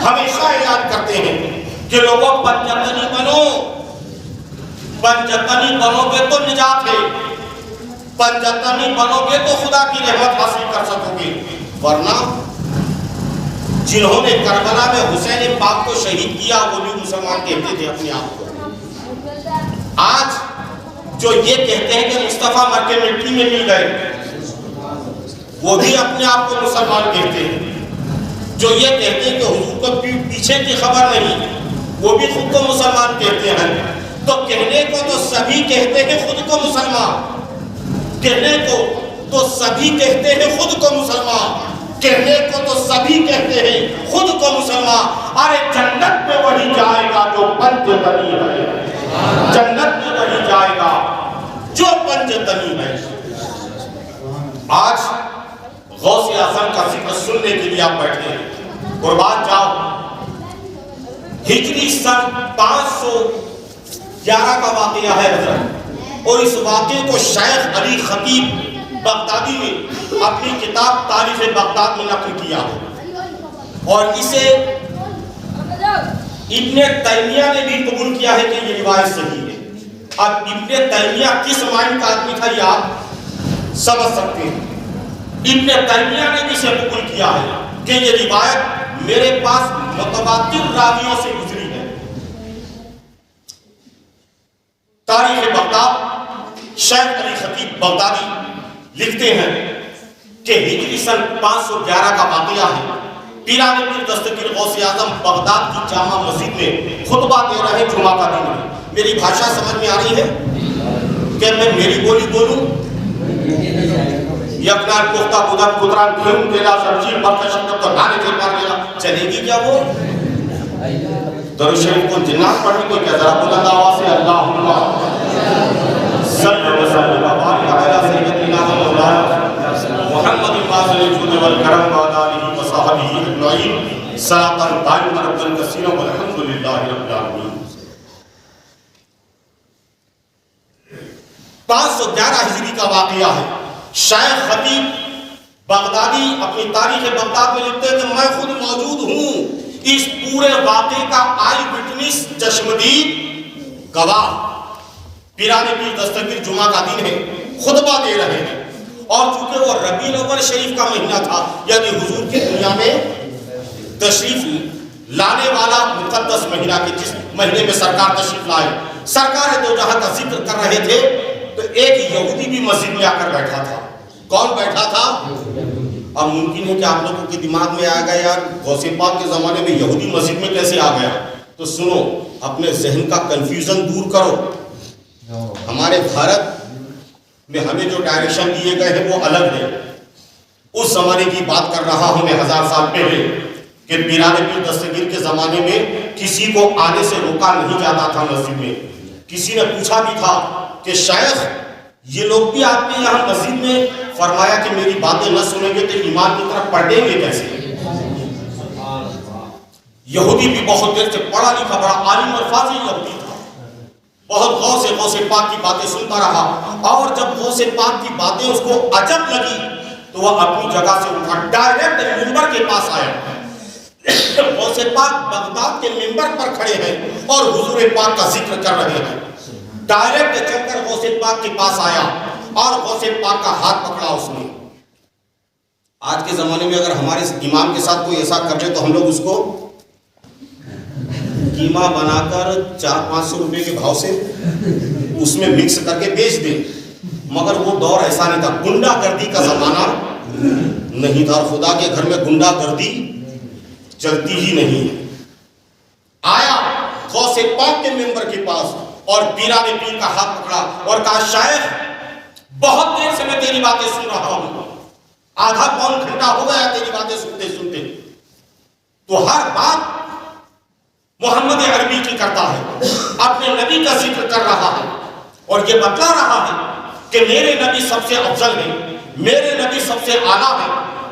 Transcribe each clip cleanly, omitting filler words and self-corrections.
ہمیشہ اعلان کرتے ہیں کہ لوگوں پنجتنی بنو، پنجتنی بنو گے تو نجات ہے، پنجتنی بنو گے تو خدا کی رحمت حاصل کر سکو گے، ورنہ جنہوں نے کربلا میں حسین پاک کو شہید کیا وہ بھی مسلمان کہتے تھے اپنے آپ کو۔ آج جو یہ کہتے ہیں کہ مصطفیٰ مر کے مٹی میں مل گئے وہ بھی اپنے آپ کو مسلمان کہتے ہیں۔ جو یہ کہتے ہیں کہ حضور کو پیچھے کی خبر نہیں وہ بھی خود کو مسلمان کہتے ہیں۔ تو کہنے کو تو سبھی کہتے ہیں خود کو مسلمان، کہنے کو تو سبھی کہتے ہیں خود کو مسلمان، کہنے کو تو سبھی کہتے ہیں خود کو مسلمان۔ ارے جنت میں وہی جائے گا جو پنجتنی ہے، جنت میں وہی جائے گا جو پنجتنی ہے۔ آج غوث اعظم کا ذکر سننے کے لیے آپ بیٹھے ہیں، قربان جاؤ۔ ہجری سن 511 کا واقعہ ہے حضرت، اور اس واقعے کو شیخ علی خطیب بغدادی نے اپنی کتاب تاریخ بغداد میں نقل کیا ہے، اور اسے ابن تیمیہ نے بھی قبول کیا ہے کہ یہ روایت صحیح ہے۔ اب ابن تیمیہ کس مائن کا آدمی تھا یہ آپ سمجھ سکتے ہیں۔ ابن تیمیہ نے بھی اسے قبول کیا ہے کہ یہ روایت میرے پاس متواتر راویوں سے گزری ہے۔ تاریخ بغداد شیخ علی خطیب بغدادی لکھتے ہیں کہ ہجری سن 511 کا واقعہ ہے۔ پیران پیر دستگیر غوث اعظم بغداد کی جامع مسجد میں خطبہ دے رہے جمعہ کا دن ہے۔ میری بھاشا سمجھ میں آ رہی ہے کہ میں میری بولی بولوں؟ یکنار پختہ بدر قدران کھیم تیلا سرچیر برکہ شکر تو نانے کے پار گیا چلے گی کیا وہ؟ درود شریف کو جنات پڑھنے کو کیا ذرا بلند آواز سے اللہم صلی وسلم وبارک علی سیدنا مولانا محمد فاضل الجود والکرم وعلی آلہ وصحبہ اجمعین صلاۃ دائمۃ کثیرا والحمد للہ رب العالمین۔ 511 ہجری کا واقعہ ہے۔ شیخ خطیب بغدادی اپنی تاریخ بغداد میں لکھتے ہیں کہ میں خود موجود ہوں اس پورے واقعے کا آئی وٹنس چشمدید گواہ۔ پیران پیر دستگیر جمعہ کا دن ہے، خطبہ دے رہے ہیں، اور چونکہ وہ ربیع الاول شریف کا مہینہ تھا، یعنی حضور کی دنیا میں تشریف لانے والا مقدس مہینہ کے جس مہینے میں سرکار تشریف لائے، سرکار دو جہاں کا ذکر کر رہے تھے تو ایک یہودی بھی مسجد میں آ کر بیٹھا تھا۔ کون بیٹھا تھا؟ اب ممکن ہے کہ آپ لوگوں کے دماغ میں آ گیا یار غوث پاک کے زمانے میں یہودی مسجد میں کیسے آ گیا؟ تو سنو، اپنے ذہن کا کنفیوژن دور کرو۔ ہمارے بھارت میں ہمیں جو ڈائریکشن دیے گئے ہیں وہ الگ ہے۔ اس زمانے کی بات کر رہا ہوں میں 1000 سال پہلے کہ پیران پیر دستگیر کے زمانے میں کسی کو آنے سے روکا نہیں جاتا تھا مسجد میں۔ کسی نے پوچھا بھی تھا کہ شیخ یہ لوگ بھی آتے ہیں یہاں مسجد میں؟ فرمایا کہ میری باتیں نہ سنیں گے تو ایمان کی طرف پڑھیں گے کیسے؟ یہودی بھی بہت دیر سے پڑھا لکھا بڑا عالم اور فاضل یہودی تھا، بہت غور سے غوث پاک کی باتیں سنتا رہا، اور جب غوث پاک کی باتیں اس کو عجب لگی تو وہ اپنی جگہ سے اٹھا ڈائریکٹ منبر کے پاس آیا۔ غوث پاک بغداد کے منبر پر کھڑے ہیں اور حضور پاک کا ذکر کر رہے ہیں۔ ڈائریکٹ چل کر غوث پاک کے پاس آیا اور غوث پاک کا ہاتھ پکڑا اس نے۔ آج کے زمانے میں اگر ہمارے امام کے ساتھ کوئی ایسا کر لے تو ہم لوگ اس کو قیمہ بنا کر 400-500 روپے کے بھاؤ سے اس میں مکس کر کے بیچ دیں، مگر وہ دور ایسا نہیں تھا، گنڈا گردی کا زمانہ نہیں تھا، اور خدا کے گھر میں گنڈا گردی چلتی ہی نہیں ہے۔ آیا غوث پاک کے منبر کے پاس اور پیران پیر کا ہاتھ پکڑا اور کہا شیخ بہت دیر سے میں تیری باتیں سن رہا ہوں، آدھا پون گھنٹہ ہو گیا تیری باتیں سنتے سنتے، تو ہر بات محمد عربی کی کرتا ہے، اپنے نبی کا ذکر کر رہا ہے اور یہ بتلا رہا ہے کہ میرے نبی سب سے افضل ہے، میرے نبی سب سے اعلیٰ ہے،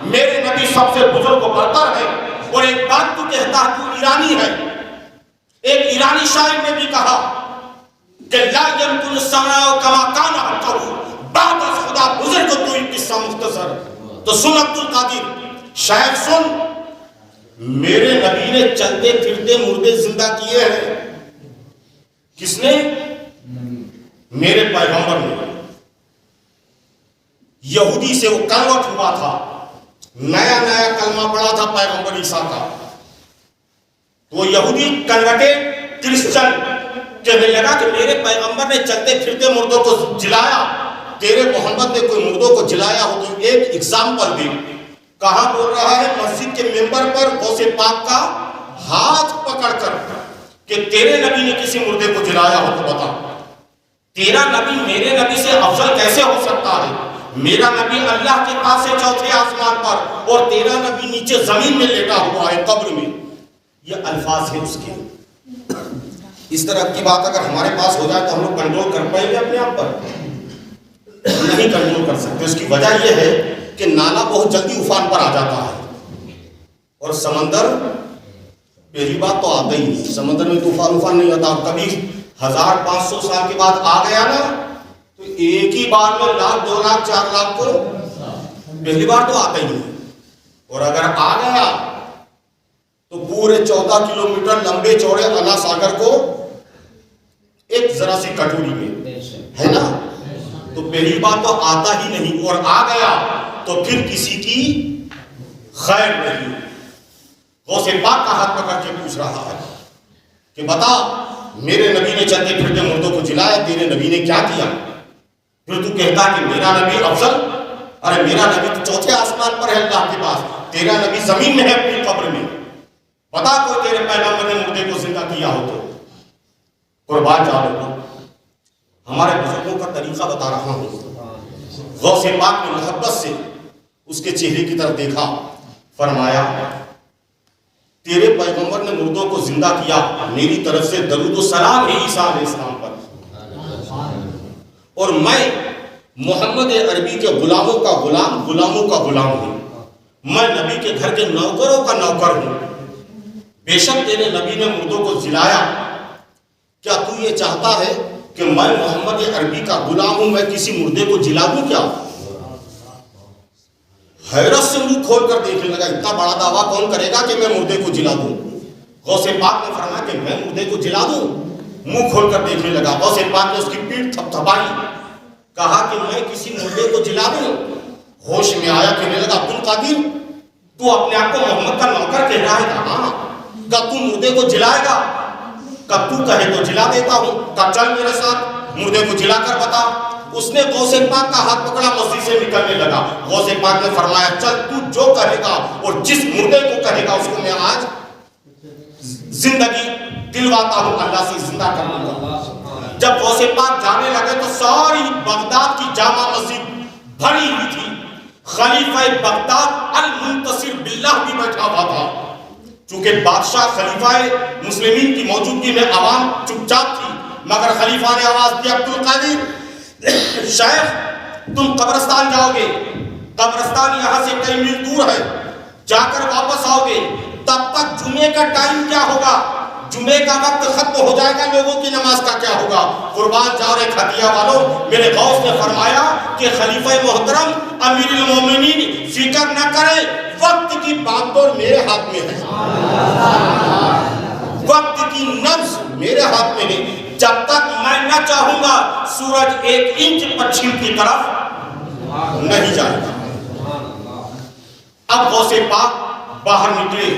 میرے نبی سب سے بزرگ و برتر ہے۔ اور ایک بات تو کہتا ہے تو ایرانی ہے، ایک ایرانی شاعر نے بھی کہا کہ لا يمكن السماء كما كان حقه بعد از خدا بزرگ تو ایک قصہ مختصر۔ تو سن عبد القادر، شیخ سن، میرے نبی نے چلتے پھرتے مردے زندہ کیے ہیں. کس نے؟ میرے پیغمبر نے. یہودی سے وہ کنورٹ ہوا تھا, نیا نیا کلمہ پڑا تھا پیغمبر عیسیٰ کا. وہ یہودی کنورٹڈ کرسچن, کہنے لگا کہ میرے پیغمبر نے چلتے پھرتے مردوں کو جلایا, تیرے محمد نے کوئی مردوں کو جلایا ہو تو ایک ایگزامپل دے. کہاں بول رہا ہے؟ مسجد کے ممبر پر غوث پاک کا ہاتھ پکڑ کر کہ تیرے نبی نے کسی مردے کو جلایا ہو تو بتا. تیرا نبی میرے نبی سے افضل کیسے ہو سکتا ہے؟ میرا نبی اللہ کے پاس ہے چوتھے آسمان پر, اور تیرا نبی نیچے زمین میں لیٹا ہوا ہے قبر میں. یہ الفاظ ہیں اس کے. اس طرح کی بات اگر ہمارے پاس ہو جائے تو ہم لوگ کنٹرول کر پائیں گے اپنے آپ پر؟ نہیں کنٹرول کر سکتے. اس کی وجہ یہ ہے کہ نالا بہت جلدی افان پر آ جاتا ہے, اور سمندر پہلی بات تو آتا ہی نہیں. سمندر میں طوفان افان نہیں آتا. کبھی 1500 سال کے بعد آ گیا نا تو ایک ہی بار میں 1 لاکھ 2 لاکھ 4 لاکھ کو پہلی بار تو آتا ہی نہیں. اور اگر آ گیا تو پورے 14 کلومیٹر لمبے چوڑے انا ساگر کو ایک ذرا سی کٹوری میں ہے نا, تو پہلی بار تو آتا ہی نہیں, اور آ گیا تو پھر کسی کی خیر نہیں. غوث پاک کا ہاتھ پکڑ کے پوچھ رہا ہے کہ بتا, میرے نبی نے چلتے پھرتے مردوں کو جلایا, تیرے نبی نے کیا کیا؟ پھر تو کہتا کہ میرا نبی افضل. ارے میرا نبی تو چوتھے آسمان پر ہے اللہ کے پاس, تیرا نبی زمین میں ہے اپنی قبر میں. بتا کوئی تیرے پیغمبر نے مردے کو زندہ کیا ہو تو. قربان جاؤ, ہمارے بزرگوں کا طریقہ بتا رہا ہوں. غوث پاک نے محبت سے اس کے چہرے کی طرف دیکھا, فرمایا تیرے پیغمبر نے مردوں کو زندہ کیا, میری طرف سے درود و سلام ہے عیسیٰ علیہ السلام پر, اور میں محمد عربی کے غلاموں کا غلام, غلاموں کا غلام ہوں. میں نبی کے گھر کے نوکروں کا نوکر ہوں. بے شک تیرے نبی نے مردوں کو جلایا, کیا تو یہ چاہتا ہے کہ میں محمد عربی کا غلام ہوں, میں کسی مردے کو جلا دوں کیا؟ حیرت سے منہ کھول کر دیکھنے لگا. اتنا بڑا دعویٰ کون کرے گا کہ میں مردے کو جلا دوں؟ غوث پاک نے فرمایا کہ میں مردے کو جلا دوں. منہ کھول کر دیکھنے لگا. غوث پاک نے اس کی پیٹھ تھپ تھپائی, کہا کہ میں کسی مردے کو جلا دوں. ہوش میں آیا, کہنے لگا عبد القادر تو اپنے آپ کو محمد کا نوکر کہہ رہا ہے؟ کہاں کہ تو مردے کو جلائے گا؟ کب تو کہے تو جلا دیتا ہوں. کب چل میرے ساتھ مردے کو جلا کر بتا. اس نے غوث پاک کا ہاتھ پکڑا, مسجد سے نکلنے لگا. غوث پاک نے فرمایا چل تو جو کہے گا اور جس مردے کو کہے گا اس کو میں آج زندگی دلواتا ہوں, اللہ سے زندہ کر دوں گا. جب غوث پاک جانے لگے تو ساری بغداد کی جامع مسجد بھری ہوئی تھی. خلیفہ بغداد المنتصر باللہ بھی بیٹھا ہوا تھا. چونکہ بادشاہ خلیفہ مسلمین کی موجودگی میں عوام چپ چاپ تھی, مگر خلیفہ نے آواز دی عبد القادر شیخ تم قبرستان جاؤ گے, قبرستان یہاں سے کئی میل دور ہے, جا کر واپس آؤ گے. تب تک جمعے کا ٹائم کیا ہوگا, جمعے کا وقت ختم ہو جائے گا, لوگوں کی نماز کا کیا ہوگا؟ قربان جاؤ رے کھتیا والوں, میرے غوث نے فرمایا کہ خلیفہ محترم امیر المومنین فکر نہ کرے, وقت کی بات تو میرے ہاتھ میں ہے, وقت کی نبض میرے ہاتھ میں ہے. جب تک میں نہ چاہوں گا سورج 1 انچ پچھم کی طرف نہیں جائے گا. اب غوث پاک باہر نکلے.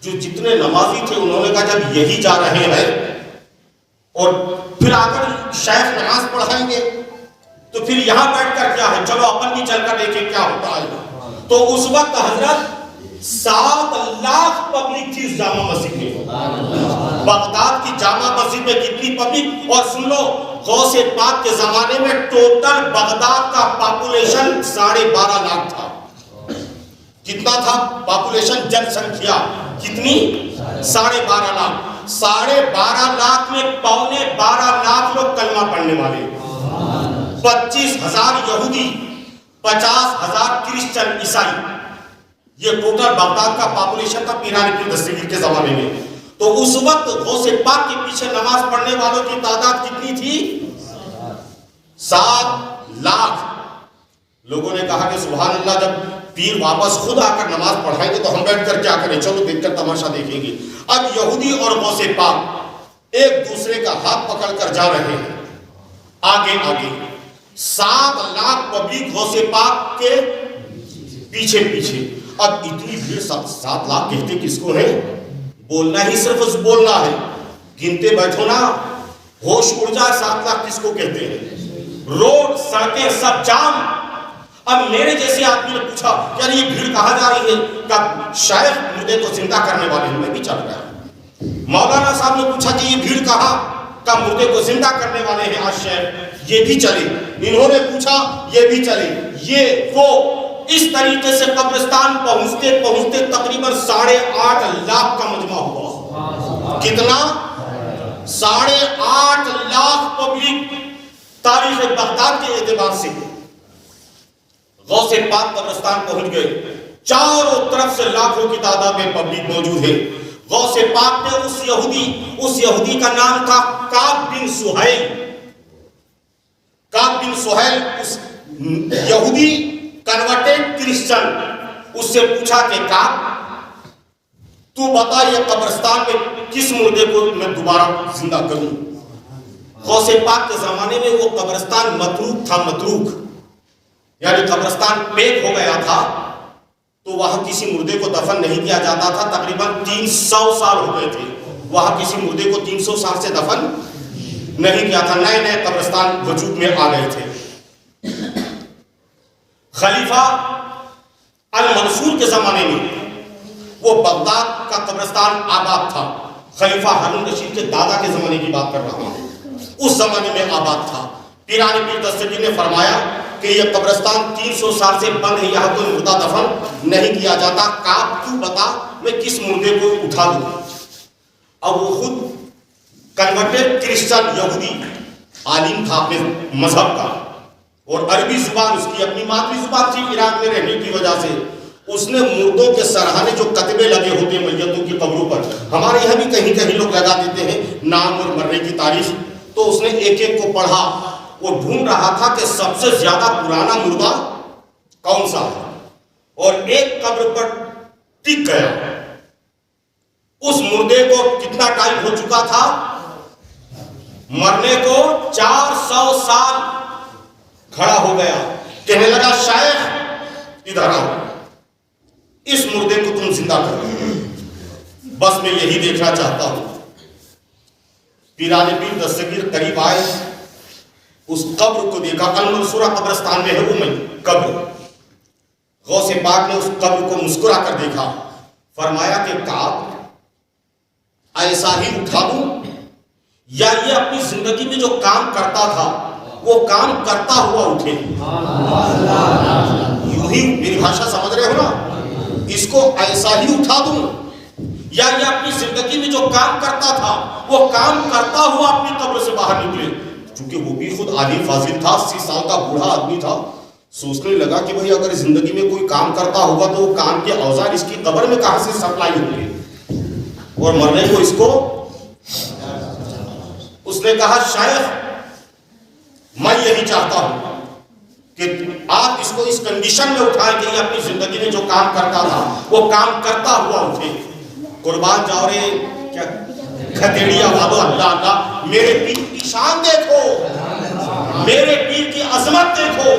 جو جتنے نمازی تھے انہوں نے کہا جب یہی جا رہے ہیں اور پھر آ کر شیخ نماز پڑھائیں گے تو پھر یہاں بیٹھ کر کیا ہے, چلو اپن بھی چل کر دیکھیں کیا ہوتا ہے. تو اس وقت حضرت 7 لاکھ پبلک تھی اس جامع مسجد میں. بغداد کی جامع مسجد میں کتنی پبلک, اور سن لو غوث پاک کے زمانے میں ٹوٹل بغداد کا پاپولیشن 12.5 لاکھ تھا. کتنا تھا پاپولیشن, جن سنکھیا کتنی؟ 12.5 لاکھ. 12.5 لاکھ میں 12.25 لاکھ لوگ کلمہ پڑھنے والے, 25,000 یہودی, 50,000 کرسچن عیسائی. یہ ٹوٹل بغداد کا پاپولیشن تھا پیران ابن دستگیر کے زمانے میں. تو اس وقت غوث پاک کے پیچھے نماز پڑھنے والوں کی تعداد کتنی تھی؟ 7 لاکھ. لوگوں نے کہا کہ سبحان اللہ, جب پیر واپس خود آ کر نماز پڑھائیں گے تو ہم بیٹھ کر کیا کریں، چلو دیکھ کر تماشا دیکھیں گے۔ اب یہودی اور غوث پاک ایک دوسرے کا ہاتھ پکڑ کر جا رہے ہیں آگے آگے، 7 لاکھ پبلک غوث پاک کے پیچھے پیچھے۔ اب اتنی بھیڑ، 7 لاکھ کہتے کس کو ہے؟ بولنا ہی صرف بولنا ہے، گنتے بیٹھو نا، ہوش اڑ جائے۔ 7 لاکھ کس کو کہتے ہیں؟ روڈ سڑکیں سب جام۔ اب میرے جیسے آدمی نے پوچھا یار یہ بھیڑ کہاں جا رہی ہے؟ کہ شیخ مردے کو زندہ کرنے والے ہیں، میں بھی چل رہا ہوں۔ مولانا صاحب نے پوچھا کہ یہ بھیڑ کہاں؟ کہ مردے کو زندہ کرنے والے ہیں آج شیخ، یہ بھی چلے۔ انہوں نے پوچھا یہ بھی چلے، یہ وہ۔ اس طریقے سے قبرستان پہنچتے پہنچتے تقریباً 8.5 لاکھ کا مجمع ہوا۔ کتنا؟ 8.5 لاکھ پبلک تاریخ بغداد کے اعتبار سے۔ غوث پاک قبرستان پہنچ گئے، چاروں طرف سے لاکھوں کی تعداد میں پبلک موجود ہے۔ غوث پاک نے اس یہودی کا نام تھا کعب بن سہیل۔ کعب بن سہیل اس یہودی کنورٹڈ کرسچن، اس سے پوچھا کہ کعب تو بتا یہ قبرستان میں کس مردے کو میں دوبارہ زندہ کروں؟ غوث پاک کے زمانے میں وہ قبرستان متروک تھا، متروک یعنی قبرستان پیک ہو گیا تھا تو وہاں کسی مردے کو دفن نہیں کیا جاتا تھا۔ تقریباً 300 سال ہو گئے تھے، وہاں کسی مردے کو 300 سال سے دفن نہیں کیا تھا، نئے نئے قبرستان وجود میں آ گئے تھے۔ خلیفہ المنصور کے زمانے میں وہ بغداد کا قبرستان آباد تھا۔ خلیفہ ہارون رشید کے دادا کے زمانے کی بات کر رہا ہوں، اس زمانے میں آباد تھا۔ پیران پیر دستگیر نے فرمایا کہ یہ قبرستان 300 سال سے بند ہے، یہاں کوئی مردہ دفن نہیں کیا جاتا۔ کعب تو بتا میں کس مردے کو اٹھا دوں؟ اب وہ خود کنورٹڈ کرسچن یہودی عالم تھا اپنے مذہب کا، اور عربی زبان اس کی اپنی مادری زبان تھی عراق میں رہنے کی وجہ سے۔ اس نے مردوں کے سرہانے جو کتبے لگے ہوتے ہیں میتوں کی قبروں پر، ہمارے یہاں بھی کہیں کہیں لوگ لگا دیتے ہیں نام اور مرنے کی تاریخ، تو اس نے ایک ایک کو پڑھا۔ وہ ڈھونڈ رہا تھا کہ سب سے زیادہ پرانا مردہ کون سا ہے، اور ایک قبر پر ٹک گیا۔ اس مردے کو کتنا ٹائم ہو چکا تھا؟ مرنے کو 400 سال۔ کھڑا ہو گیا، کہنے لگا شیخ ادھر آؤ، اس مردے کو تم زندہ کرو، بس میں یہی دیکھنا چاہتا ہوں۔ پیران پیر دستگیر قریب آئے، اس قبر کو دیکھا، المنصورہ قبرستان میں ہے وہ قبر۔ غوث پاک نے اس قبر کو مسکرا کر دیکھا، فرمایا کہ کعب ایسا ہی اٹھا دوں یا یہ اپنی زندگی میں جو کام کرتا تھا وہ کام کرتا ہوا اٹھے؟ یوں ہی میری بھاشا سمجھ رہے ہو نا؟ اس کو ایسا ہی اٹھا دوں یا یہ اپنی زندگی میں جو کام کرتا تھا وہ کام کرتا ہوا اپنی قبر سے باہر نکلے؟ چونکہ وہ بھی خود عالم فاضل تھا، 80 سال کا بوڑھا آدمی تھا، سوچنے لگا کہ بھئی اگر زندگی میں کوئی کام کرتا ہوگا تو وہ کام کے اوزار اس کی قبر میں کہاں سے سپلائی ہوں گے، اور مرنے کو اس کو۔ اس نے کہا شیخ میں یہی چاہتا ہوں کہ آپ اس کو اس کنڈیشن میں اٹھائیں کہ یہ اپنی زندگی میں جو کام کرتا تھا وہ کام کرتا ہوا اٹھے۔ قربان جاؤ رے کیا کھتیڑیا والو، اللہ اللہ، میرے پیر کی شان دیکھو، میرے پیر کی عظمت دیکھو،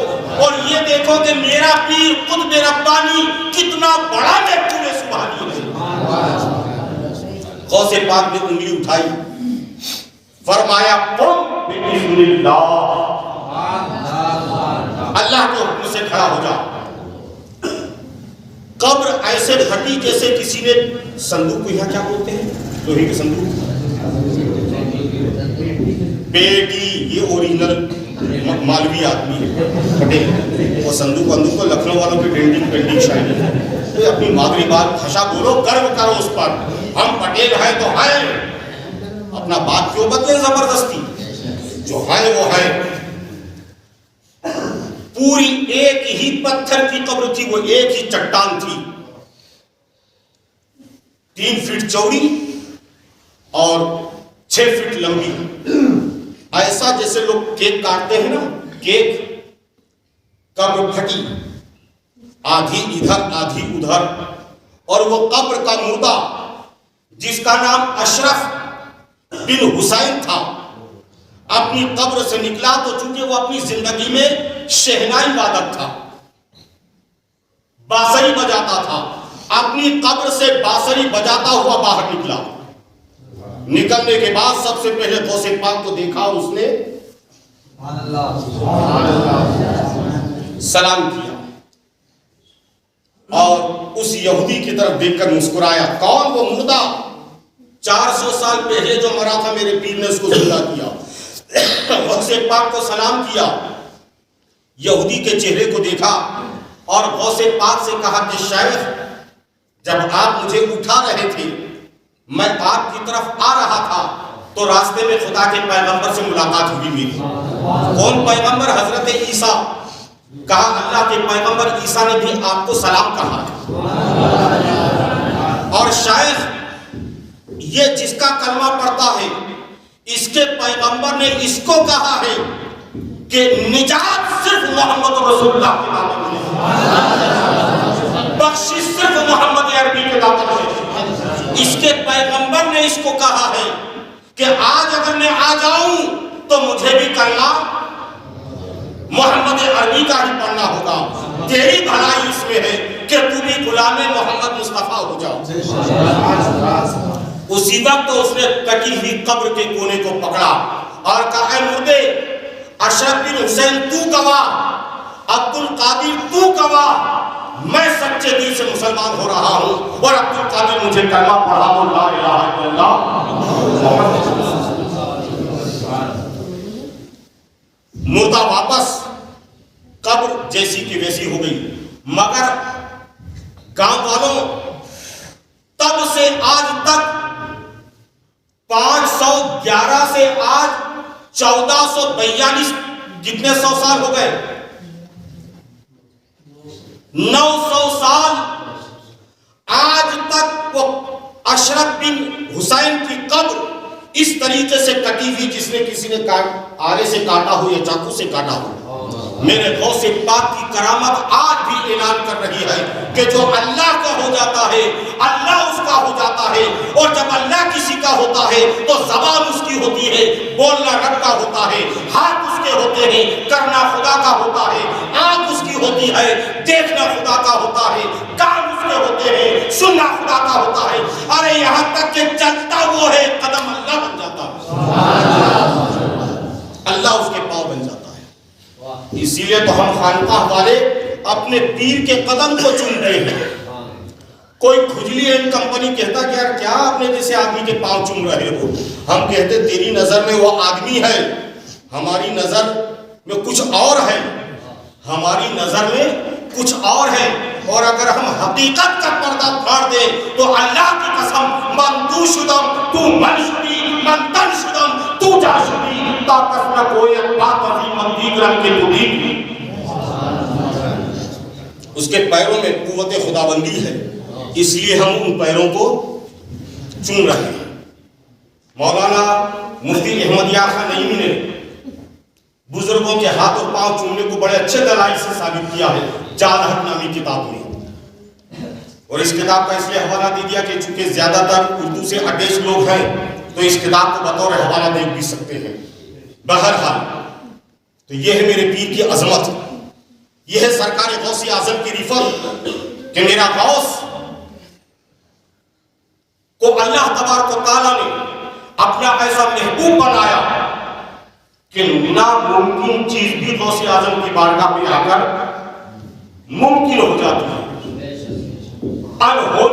اور یہ دیکھو کہ میرا پیر قطب ربانی کتنا بڑا دیکھو ہے، سبحانی ہے۔ غوث پاک نے انگلی اٹھائی، فرمایا قم بِإِذْنِ اللَّهِ، اللہ کے حکم سے کھڑا ہو جا۔ قبر ایسے ہٹی جیسے کسی نے صندوق کو، یہاں کیا بولتے ہیں لوہے کے صندوق، پیٹی، یہ اوریجنل مالوی آدمی ہے پٹیل، وہ صندوق کو لکھنؤ والوں کی پینٹنگ شاعری ہے، تو اپنی مادری بات بھاشا بولو، گرو کرو اس پر، ہم پٹیل ہیں تو ہیں، اپنا بات کیوں بدلے زبردستی، جو ہے وہ ہے۔ پوری ایک ہی پتھر کی قبر تھی، وہ ایک ہی چٹان تھی، 3 فٹ چوڑی اور 6 فٹ لمبی، ایسا جیسے لوگ کیک کاٹتے ہیں نا، کیک، قبر پھٹی، آدھی ادھر آدھی ادھر، اور وہ قبر کا مردہ جس کا نام اشرف بن حسین تھا اپنی قبر سے نکلا تو چونکہ وہ اپنی زندگی میں شہنائی وادک تھا، بانسری بجاتا تھا، اپنی قبر سے بانسری بجاتا ہوا باہر نکلا۔ نکلنے کے بعد سب سے پہلے غوث پاک کو دیکھا اور اس نے سلام کیا اور اس یہودی کی طرف دیکھ کر مسکرایا۔ کون؟ وہ مردہ 400 سال پہلے جو مرا تھا، میرے پیر نے اس کو زندہ کیا۔ غوث پاک کو سلام کیا، یہودی کے چہرے کو دیکھا اور غوث پاک سے کہا کہ شیخ، جب آپ مجھے اٹھا رہے تھے میں آپ کی طرف آ رہا تھا تو راستے میں خدا کے پیغمبر سے ملاقات ہوئی میری۔ کون پیغمبر؟ حضرت عیسیٰ۔ کہا اللہ کے پیغمبر عیسیٰ نے بھی آپ کو سلام کہا ہے، اور شیخ یہ جس کا کلمہ پڑھتا ہے اس کے پیغمبر نے اس کو کہا ہے کہ نجات صرف محمد رسول اللہ کے نام میں، بخشش صرف محمد عربی کے نام میں۔ اس کے پیغمبر نے اس کو کہا ہے کہ آج اگر میں آ جاؤں تو مجھے بھی کلمہ محمد عربی کا ہی پڑھنا ہوگا۔ تیری بھلائی اس میں ہے کہ تو بھی غلام محمد مصطفیٰ ہو جاؤ۔ اسی وقت اس نے کٹی ہوئی قبر کے کونے کو پکڑا اور کہا اے مردے، اشرف بن حسین تو گواہ، عبد القادر تو گواہ، میں سچے دل سے مسلمان ہو رہا ہوں اور عبد القادر مجھے کلمہ پڑھا دو لا الہ الا اللہ محمد رسول اللہ۔ مردہ واپس قبر جیسی کی ویسی ہو گئی، مگر گاؤں والوں تب سے آج تک 511 سے آج 1442 کتنے 100 سال ہو گئے؟ 900 سال آج تک وہ اشرف بن حسین کی قبر اس طریقے سے کٹی ہوئی جس نے کسی نے آرے سے کاٹا ہو یا چاقو سے کاٹا ہو۔ میرے غوث پاک کی کرامت آج بھی اعلان کر رہی ہے کہ جو اللہ کا ہو جاتا ہے اللہ اس کا ہو جاتا ہے، اور جب اللہ کسی کا ہوتا ہے تو زبان اس کی ہوتی ہے، بولنا رب کا ہوتا ہے، ہاتھ اس کے ہوتے ہیں، کرنا خدا کا ہوتا ہے، آنکھ اس کی ہوتی ہے، دیکھنا خدا کا ہوتا ہے، کان اس کے ہوتے ہیں، سننا خدا کا ہوتا ہے، ارے یہاں تک کہ چلتا وہ ہے قدم اللہ بن جاتا ہے، اللہ اس کے پاؤں بن جاتا ہے۔ اسی لیے تو ہم خانقاہ والے اپنے پیر کے قدم کو چومتے ہیں۔ کوئی کھجلی اینڈ کمپنی کہتا کہ یار کیا آپ نے جیسے آدمی کے پاؤں چوم رہے ہو، ہم کہتے تیری نظر میں وہ آدمی ہے، ہماری نظر میں کچھ اور ہے، ہماری نظر میں کچھ اور ہے، اور اگر ہم حقیقت کا پردہ پھاڑ دیں تو اللہ کی قسم من تو شدم تو من شدی من تن شدم تو جا شدی طاقت نہ کوئی بات ابھی من دیگرم کے مدید۔ اس کے پیروں میں قوت خداوندی ہے، اس لیے ہم ان پیروں کو چوم رہے ہیں۔ مولانا مفتی احمد یار خان نعیمی نے بزرگوں کے ہاتھ اور پاؤں چومنے کو بڑے اچھے دلائل سے ثابت کیا ہے جاد حق نامی کتاب میں، اور اس کتاب کا اس لیے حوالہ دے دیا کہ چونکہ زیادہ تر اردو سے اٹیچ لوگ ہیں تو اس کتاب کو بطور حوالہ دیکھ بھی سکتے ہیں۔ بہرحال تو یہ ہے میرے پیر کی عظمت، یہ ہے سرکار غوث اعظم کی رفت کہ میرا غوث کو اللہ تبارک و تعالیٰ نے اپنا ایسا محبوب بنایا کہ ناممکن چیز بھی غوث اعظم کی بارگاہ میں آ کر ممکن ہو جاتی ہے، انہو